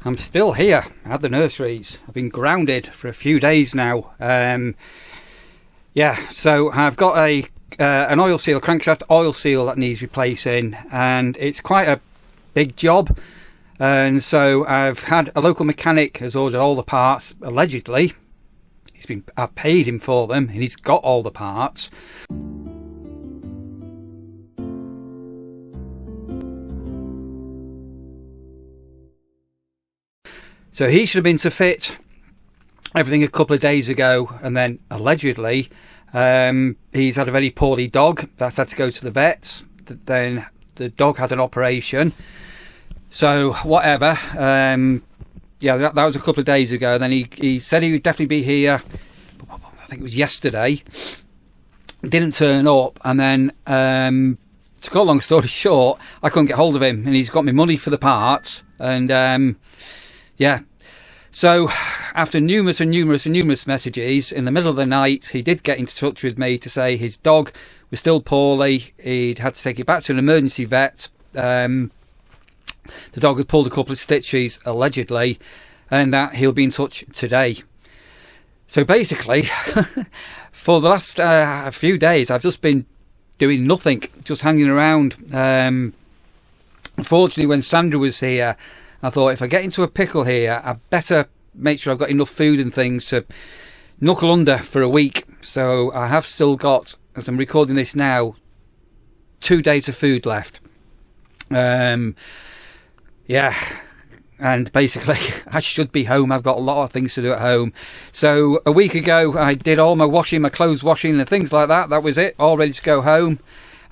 I'm still here at the nurseries. I've been grounded for a few days now. Yeah, so I've got an oil seal, crankshaft oil seal that needs replacing, and it's quite a big job. And so I've had a local mechanic has ordered all the parts, allegedly. I've paid him for them, and he's got all the parts. So he should have been to fit everything a couple of days ago, and then allegedly he's had a very poorly dog that's had to go to the vets. Then the dog had an operation. So whatever. Yeah, that was a couple of days ago. Then he said he would definitely be here. I think it was yesterday. Didn't turn up, and then to cut a long story short, I couldn't get hold of him, and he's got me money for the parts, and yeah. So after numerous messages, in the middle of the night, he did get in touch with me to say his dog was still poorly. He'd had to take it back to an emergency vet. The dog had pulled a couple of stitches, allegedly, and that he'll be in touch today. So basically, for the last few days, I've just been doing nothing, just hanging around. Unfortunately, when Sandra was here, I thought, if I get into a pickle here, I better make sure I've got enough food and things to knuckle under for a week. So I have still got, as I'm recording this now, 2 days of food left. Yeah, and basically I should be home. I've got a lot of things to do at home. So a week ago I did all my washing, my clothes washing and things like that. That was it, all ready to go home.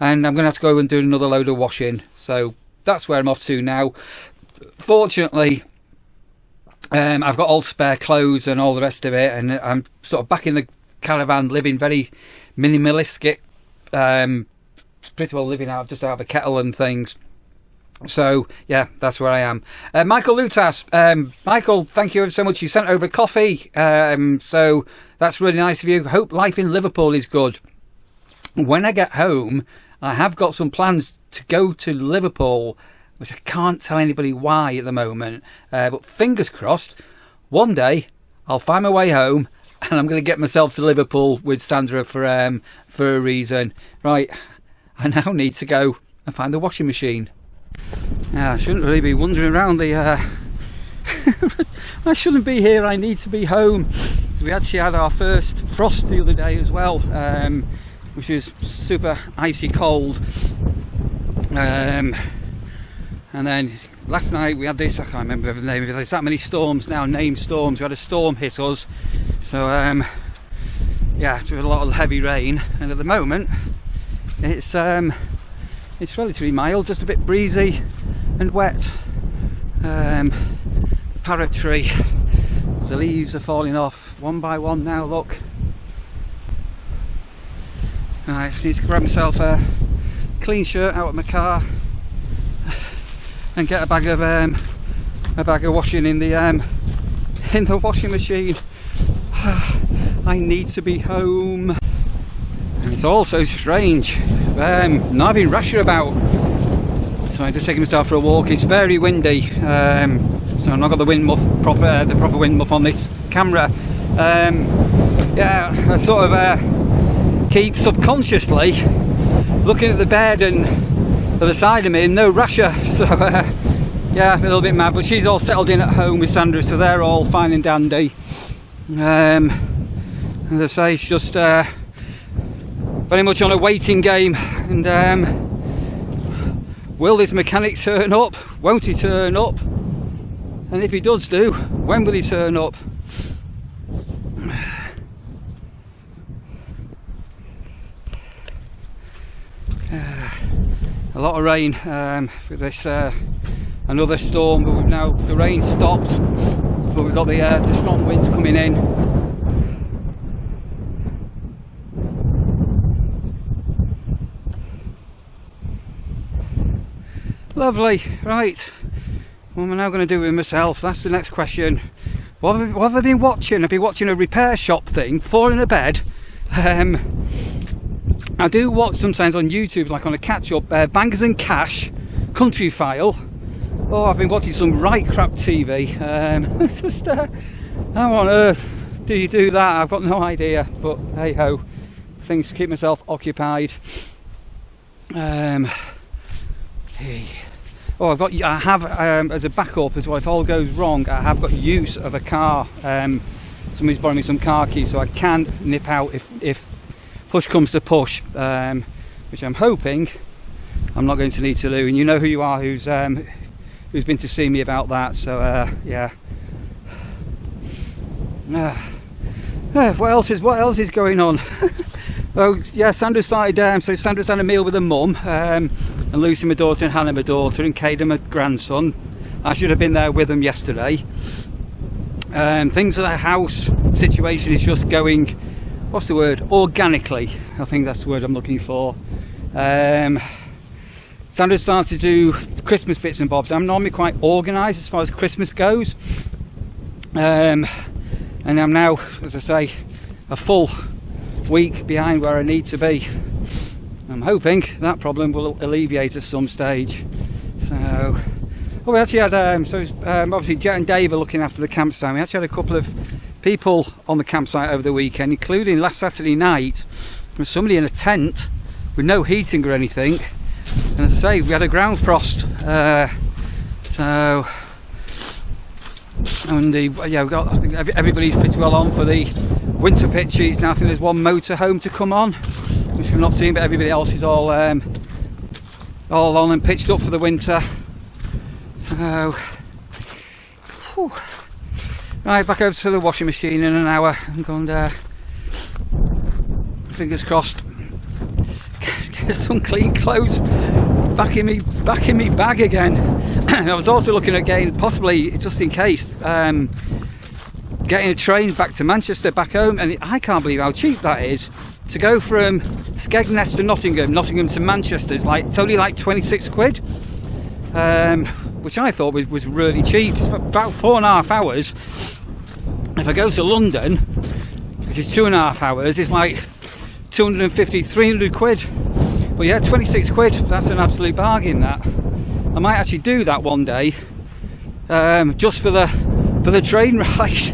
And I'm going to have to go and do another load of washing. So that's where I'm off to now. Fortunately, I've got all spare clothes and all the rest of it, and I'm sort of back in the caravan, living very minimalistic, pretty well living out just out of a kettle and things. So yeah, that's where I am. Michael Lutas, Michael, thank you so much. You sent over coffee, so that's really nice of you. Hope life in Liverpool is good. When I get home, I have got some plans to go to Liverpool, which I can't tell anybody why at the moment, but fingers crossed, one day I'll find my way home and I'm going to get myself to Liverpool with Sandra for a reason. Right, I now need to go and find the washing machine. Yeah, I shouldn't really be wandering around the... I shouldn't be here, I need to be home. So we actually had our first frost the other day as well, which is super icy cold. And then last night we had this, I can't remember the name of it, there's that many storms now, named storms. We had a storm hit us, so yeah, there was a lot of heavy rain, and at the moment it's relatively mild, just a bit breezy and wet. The parrot tree, the leaves are falling off one by one now, look. I just need to grab myself a clean shirt out of my car and get a bag of washing in the washing machine. I need to be home. And it's all so strange. Not having Rasher about, so I'm just taking myself for a walk. It's very windy, so I've not got the wind muff the proper wind muff on this camera. Yeah, I sort of keep subconsciously looking at the bed and to the side of me and no Rasher, so yeah, a little bit mad, but she's all settled in at home with Sandra, so they're all fine and dandy. As I say, it's just very much on a waiting game, and will this mechanic turn up? Won't he turn up? And if he does do, when will he turn up? A lot of rain with this another storm, but now the rain stopped, but we've got the strong winds coming in. Lovely. Right, what am I now going to do with myself? That's the next question. What have I been watching? I've been watching a repair shop thing, falling a bed. I do watch sometimes on YouTube, like on a catch-up, Bangers and Cash, Country File, Oh, I've been watching some right crap TV. Just, how on earth do you do that? I've got no idea. But hey ho, things to keep myself occupied. Oh, I have as a backup as well. If all goes wrong, I have got use of a car. Somebody's borrowing me some car keys, so I can nip out if push comes to push. Which I'm hoping I'm not going to need to do. And you know who you are, who's been to see me about that. So yeah. What else is going on? Well, yeah, Sandra started. So Sandra's had a meal with her mum, and Lucy, my daughter, and Hannah, my daughter, and Caden, my grandson. I should have been there with them yesterday. Things at the house situation is just going, what's the word? Organically. I think that's the word I'm looking for. Sandra started to do Christmas bits and bobs. I'm normally quite organised as far as Christmas goes. And I'm now, as I say, a full week behind where I need to be. I'm hoping that problem will alleviate at some stage. So, we actually had, obviously Jet and Dave are looking after the campsite. We actually had a couple of people on the campsite over the weekend, including last Saturday night, there was somebody in a tent with no heating or anything. And as I say, we had a ground frost. And yeah, I think everybody's pretty well on for the winter pitches. Now I think there's one motorhome to come on, which we've not seen, but everybody else is all on and pitched up for the winter. So, whew. Right, back over to the washing machine in an hour. I'm going to, fingers crossed, get some clean clothes back in me bag again. I was also looking at getting, possibly just in case, getting a train back to Manchester, back home, and I can't believe how cheap that is. To go from Skegness to Nottingham to Manchester is it's only like 26 quid, which I thought was really cheap. It's about 4.5 hours. If I go to London, which is 2.5 hours, it's like 250, 300 quid. But yeah, 26 quid, that's an absolute bargain, that. I might actually do that one day, just for the train ride.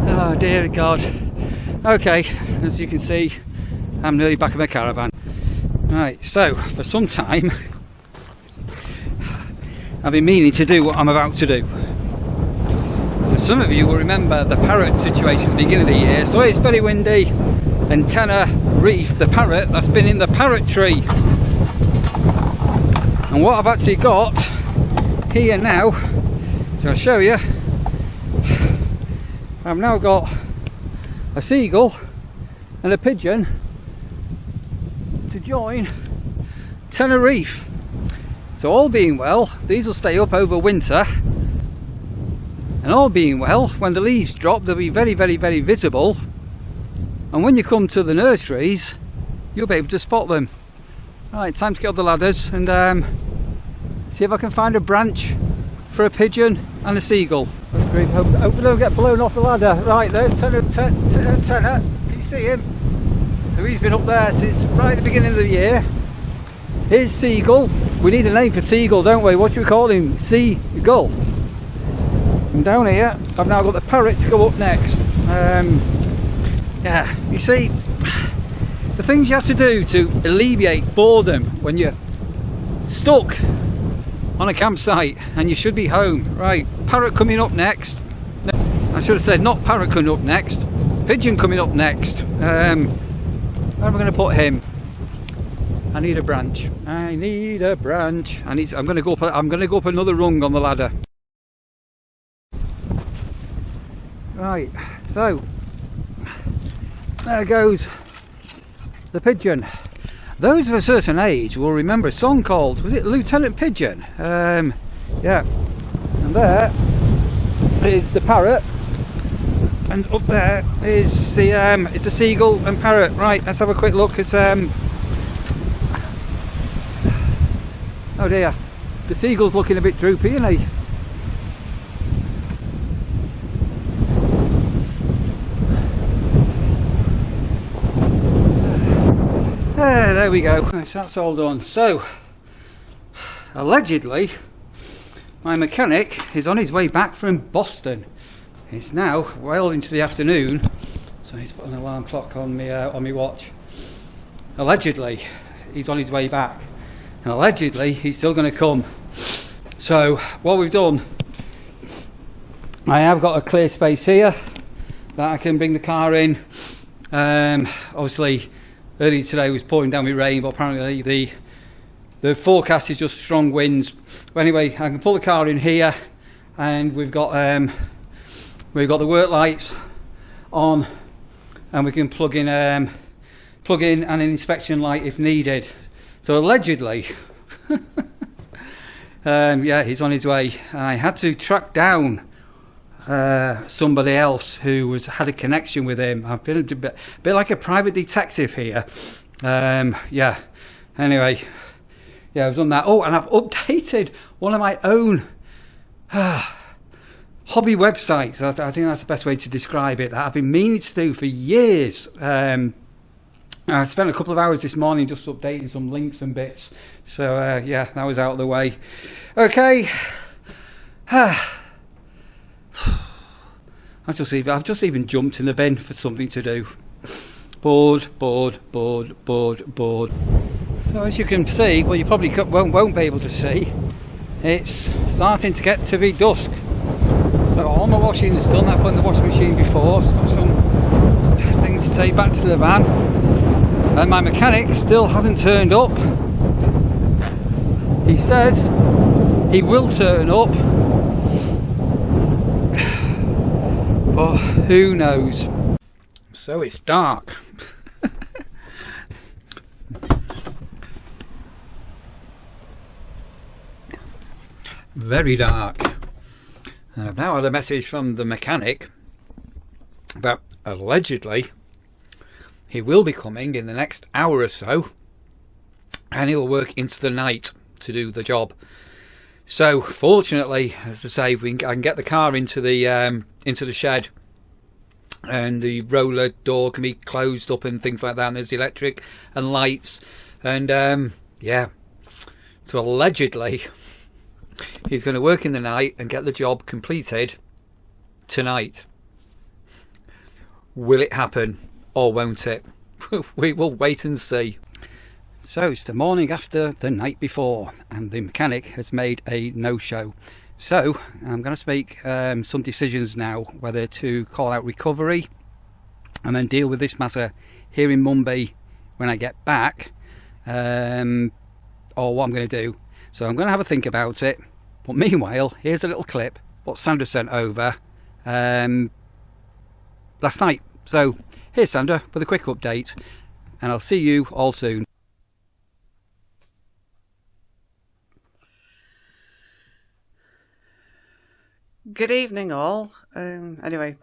Oh dear God. Okay, as you can see, I'm nearly back in my caravan. Right, so for some time I've been meaning to do what I'm about to do. So some of you will remember the parrot situation at the beginning of the year. So it's very windy, and Tenor Reef, the parrot, that's been in the parrot tree. And what I've actually got here now, so I'll show you, I've now got a seagull and a pigeon to join Tenerife. So all being well, these will stay up over winter, and all being well, when the leaves drop, they'll be very, very, very visible, and when you come to the nurseries, you'll be able to spot them. Right, time to get up the ladders and see if I can find a branch for a pigeon and a seagull. Hope we don't get blown off the ladder. Right, there's Tenor. Can you see him? So he's been up there since right at the beginning of the year. Here's Seagull. We need a name for Seagull, don't we? What should we call him? Seagull. And down here, I've now got the parrot to go up next. Yeah, you see, the things you have to do to alleviate boredom when you're stuck on a campsite and you should be home. Right, parrot coming up next. No, I should have said not parrot coming up next, pigeon coming up next. Where am I going to put him? I need a branch. I need a branch. I'm going to go up another rung on the ladder. Right, so there goes the pigeon. Those of a certain age will remember a song called, was it Lieutenant Pigeon? Yeah. And there is the parrot, and up there is it's a seagull and parrot. Right, let's have a quick look at oh dear, the seagull's looking a bit droopy, isn't he? There we go. Right, so that's all done. So allegedly My mechanic is on his way back from Boston. It's now well into the afternoon, so he's put an alarm clock on me watch. Allegedly, he's on his way back, and allegedly he's still going to come. So what we've done, I have got a clear space here that I can bring the car in. Obviously, earlier today was pouring down with rain, but apparently the forecast is just strong winds. But anyway, I can pull the car in here, and we've got the work lights on, and we can plug in an inspection light if needed. So allegedly, yeah, he's on his way. I had to track down somebody else who had a connection with him. I've been a bit like a private detective here. Yeah. Anyway, yeah, I've done that. Oh, and I've updated one of my own hobby websites. I think that's the best way to describe it. That I've been meaning to do for years. I spent a couple of hours this morning just updating some links and bits. So yeah, that was out of the way. Okay. I've just even jumped in the bin for something to do. Bored. So as you can see, well, you probably won't be able to see, it's starting to get to be dusk. So all my washing's done. I put in the washing machine before. So got some things to take back to the van. And my mechanic still hasn't turned up. He says he will turn up, but who knows? So it's dark. Very dark. And I've now had a message from the mechanic that allegedly he will be coming in the next hour or so, and he'll work into the night to do the job. So fortunately, as I say, I can get the car into the shed, and the roller door can be closed up and things like that, and there's electric and lights, and yeah, so allegedly he's going to work in the night and get the job completed tonight. Will it happen or won't it? We will wait and see. So it's the morning after the night before, and the mechanic has made a no-show. So I'm going to make some decisions now, whether to call out recovery and then deal with this matter here in Mumbai when I get back, or what I'm going to do. So I'm going to have a think about it. But meanwhile, here's a little clip what Sandra sent over last night. So here's Sandra with a quick update, and I'll see you all soon. Good evening, all. Anyway,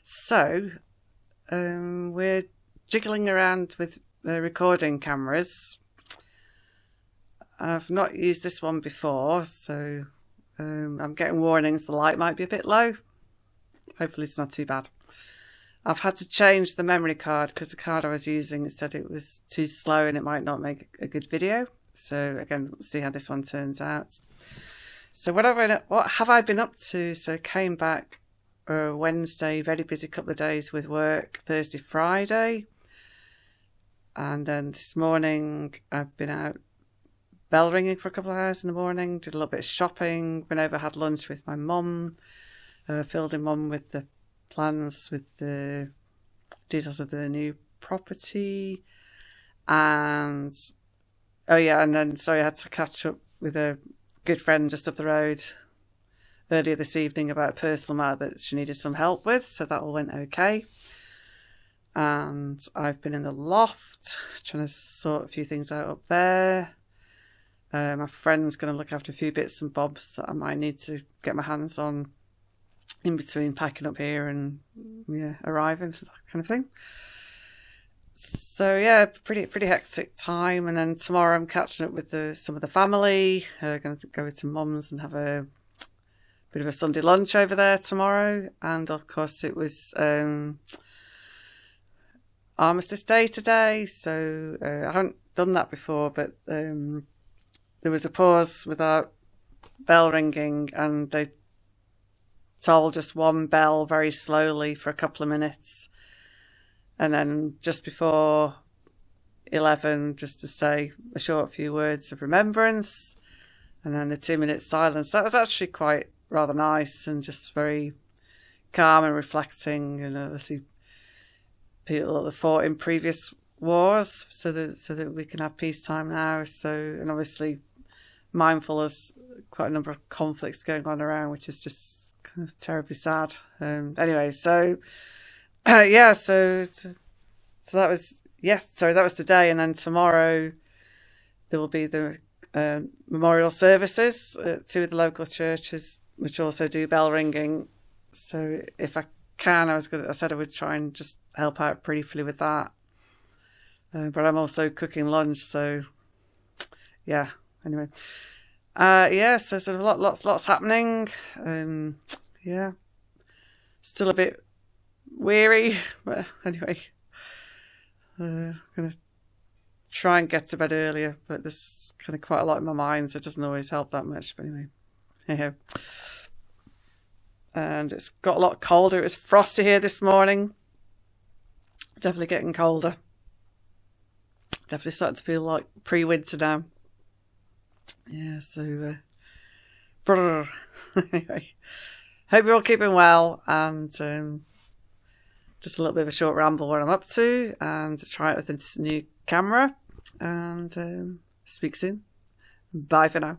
so we're jiggling around with recording cameras. I've not used this one before, so I'm getting warnings the light might be a bit low. Hopefully it's not too bad. I've had to change the memory card because the card I was using said it was too slow and it might not make a good video. So again, we'll see how this one turns out. So what have I been up to? So came back Wednesday, very busy couple of days with work, Thursday, Friday. And then this morning I've been out bell ringing for a couple of hours in the morning, did a little bit of shopping, went over, had lunch with my mum, filled in mum with the plans, with the details of the new property. And, oh yeah, and then, sorry, I had to catch up with a good friend just up the road earlier this evening about a personal matter that she needed some help with, so that all went okay. And I've been in the loft trying to sort a few things out up there. My friend's going to look after a few bits and bobs that I might need to get my hands on in between packing up here and arriving, so that kind of thing. So yeah, pretty hectic time. And then tomorrow I'm catching up with some of the family. Going to go to mum's and have a bit of a Sunday lunch over there tomorrow. And of course it was Armistice Day today, so I haven't done that before, but there was a pause with our bell ringing, and they tolled just one bell very slowly for a couple of minutes, and then just before 11, just to say a short few words of remembrance, and then the 2-minute silence. That was actually quite rather nice and just very calm and reflecting. I see people that fought in previous wars, so that we can have peacetime now. So, and obviously mindful there's quite a number of conflicts going on around, which is just kind of terribly sad. Anyway, so yeah, so that was that was today, and then tomorrow there will be the memorial services at 2 of the local churches, which also do bell ringing. So if I can, I said I would try and just help out briefly with that. But I'm also cooking lunch, so yeah. Anyway, so sort of lots happening. Yeah, still a bit weary, but anyway, I'm gonna try and get to bed earlier. But there's kind of quite a lot in my mind, so it doesn't always help that much. But anyway, yeah. And it's got a lot colder. It was frosty here this morning. Definitely getting colder. Definitely starting to feel like pre-winter now. Yeah, so anyway, hope you're all keeping well, and just a little bit of a short ramble what I'm up to, and try it with this new camera, and speak soon. Bye for now.